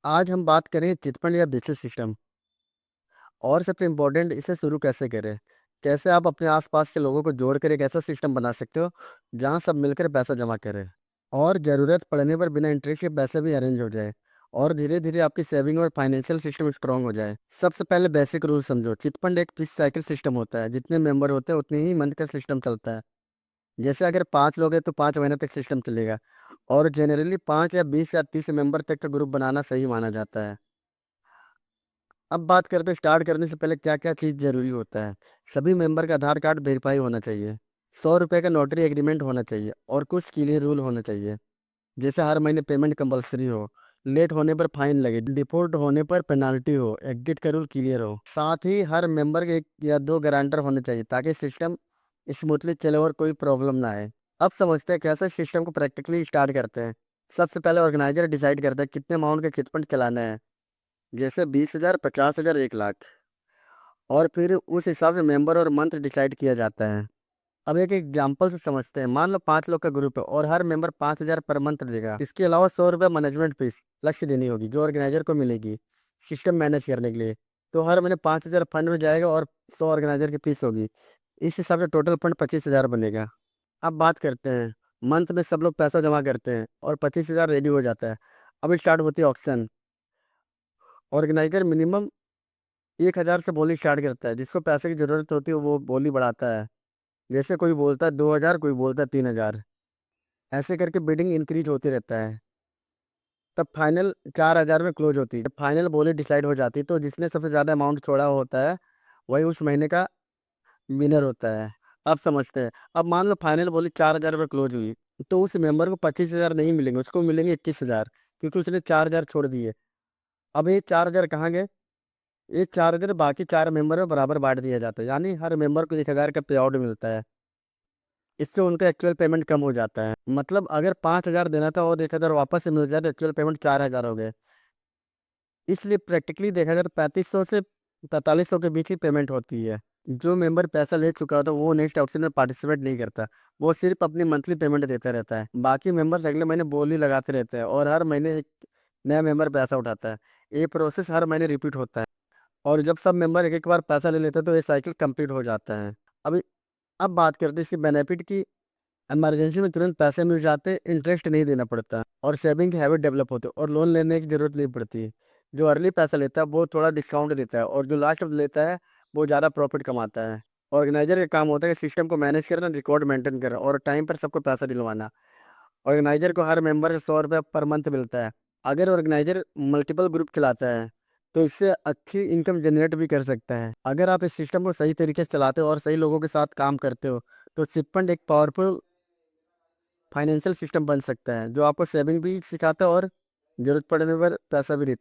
आज हम बात करें चिटफंड या बिजनेस सिस्टम और सबसे इम्पोर्टेंट इसे शुरू कैसे करें। कैसे आप अपने आसपास के लोगों को जोड़ कर एक ऐसा सिस्टम बना सकते हो जहां सब मिलकर पैसा जमा करें और ज़रूरत पड़ने पर बिना इंटरेस्ट के पैसे भी अरेंज हो जाए और धीरे धीरे आपकी सेविंग और फाइनेंशियल सिस्टम स्ट्रांग हो जाए। सबसे पहले बेसिक रूल समझो। चिटफंड एक फिक्स साइकिल सिस्टम होता है, जितने मेंबर होते हैं उतने ही मंथ का सिस्टम चलता है। जैसे अगर 5 लोग हैं तो 5 महीने तक सिस्टम चलेगा और जनरली 5 या 20 या 30 मेंबर तक का ग्रुप बनाना सही माना जाता है। अब बात करते हैं स्टार्ट करने से पहले क्या-क्या चीज़ ज़रूरी होता है। सभी मेंबर का आधार कार्ड वेरीफाई होना चाहिए। ₹100 का नोटरी एग्रीमेंट होना चाहिए और कुछ क्लियर रूल होने चाहिए। जैसे हर महीने पेमेंट कंपल्सरी हो, लेट होने पर फाइन लगे, डिफ़ॉल्ट होने पर पेनल्टी हो, एग्ज़िट का रूल क्लियर हो। साथ ही हर मेंबर के 1 या 2 गारंटर होने चाहिए ताकि सिस्टम स्मूथली चले और कोई प्रॉब्लम ना आए। अब समझते हैं कैसे सिस्टम को प्रैक्टिकली स्टार्ट करते हैं। सबसे पहले ऑर्गेनाइज़र डिसाइड करता है कितने अमाउंट का चिटफंड चलाना है। जैसे 20,000, 50,000, 1 लाख। और फिर उस हिसाब से मेंबर और मंथ डिसाइड किया जाता है। अब एक एग्जांपल से समझते हैं। मान लो 5 लोग का ग्रुप है और हर मेंबर 5,000 पर मंथ देगा। इसके अलावा ₹100 मैनेजमेंट फीस लक्ष्य देनी होगी जो ऑर्गेनाइजर को मिलेगी सिस्टम मैनेज करने के लिए। तो हर महीने 5,000 फंड में जाएगा और 100 ऑर्गेनाइजर की फीस होगी। इस हिसाब से टोटल फंड 25,000 बनेगा। अब बात करते हैं, मंथ में सब लोग पैसा जमा करते हैं और 25,000 रेडी हो जाता है। अब स्टार्ट होती है ऑक्शन। ऑर्गेनाइजर मिनिमम 1,000 से बोली स्टार्ट करता है। जिसको पैसे की ज़रूरत होती है वो बोली बढ़ाता है। जैसे कोई बोलता है 2,000, कोई बोलता है 3,000। ऐसे करके बिडिंग इंक्रीज होते रहता है। तब फाइनल 4,000 में क्लोज होती है। जब फाइनल बोली डिसाइड हो जाती है तो जिसने सबसे ज़्यादा अमाउंट छोड़ा होता है वही उस महीने का विनर होता है। अब समझते हैं। अब मान लो फाइनल बोली 4,000 में क्लोज हुई तो उस मेंबर को 25,000 नहीं मिलेंगे, उसको मिलेंगे 21,000 क्योंकि उसने 4,000 छोड़ दिए। अब ये 4,000 कहाँ गए? ये 4,000 बाकी 4 मेंबर में बराबर बाँट दिया जाता है, यानी हर मेंबर को 1,000 का पे आउट मिलता है। इससे उनका एक्चुअल पेमेंट कम हो जाता है। मतलब अगर 5,000 देना था और 1,000 वापस से मिल जाए तो एक्चुअल पेमेंट 4,000 हो गए। इसलिए प्रैक्टिकली देखा जाए तो 3500 से 4500 के बीच ही पेमेंट होती है। जो मेंबर पैसा ले चुका होता है वो नेक्स्ट ऑक्शन में पार्टिसिपेट नहीं करता। वो सिर्फ़ अपनी मंथली पेमेंट देता रहता है। बाकी मेंबर्स अगले महीने बोली लगाते रहते हैं और हर महीने एक नया मेंबर पैसा उठाता है। ये प्रोसेस हर महीने रिपीट होता है और जब सब मेंबर एक-एक बार पैसा ले लेते हैं तो ये साइकिल कंप्लीट हो जाता है। अभी अब बात करते हैं इसके बेनिफिट की। इमरजेंसी में तुरंत पैसे मिल जाते, इंटरेस्ट नहीं देना पड़ता और सेविंग की हैबिट डेवलप होती है और लोन लेने की ज़रूरत नहीं पड़ती। जो अर्ली पैसा लेता है वो थोड़ा डिस्काउंट देता है और जो लास्ट में लेता है वो ज़्यादा प्रॉफिट कमाता है। ऑर्गेनाइजर का काम होता है कि सिस्टम को मैनेज करना, रिकॉर्ड मेंटेन करना और टाइम पर सबको पैसा दिलवाना। ऑर्गेनाइजर को हर मेंबर से ₹100 पर मंथ मिलता है। अगर ऑर्गेनाइजर मल्टीपल ग्रुप चलाता है तो इससे अच्छी इनकम जनरेट भी कर सकता है। अगर आप इस सिस्टम को सही तरीके से चलाते हो और सही लोगों के साथ काम करते हो तो चिटफंड एक पावरफुल फाइनेंशियल सिस्टम बन सकता है जो आपको सेविंग भी सिखाता है और ज़रूरत पड़ने पर पैसा भी देता है।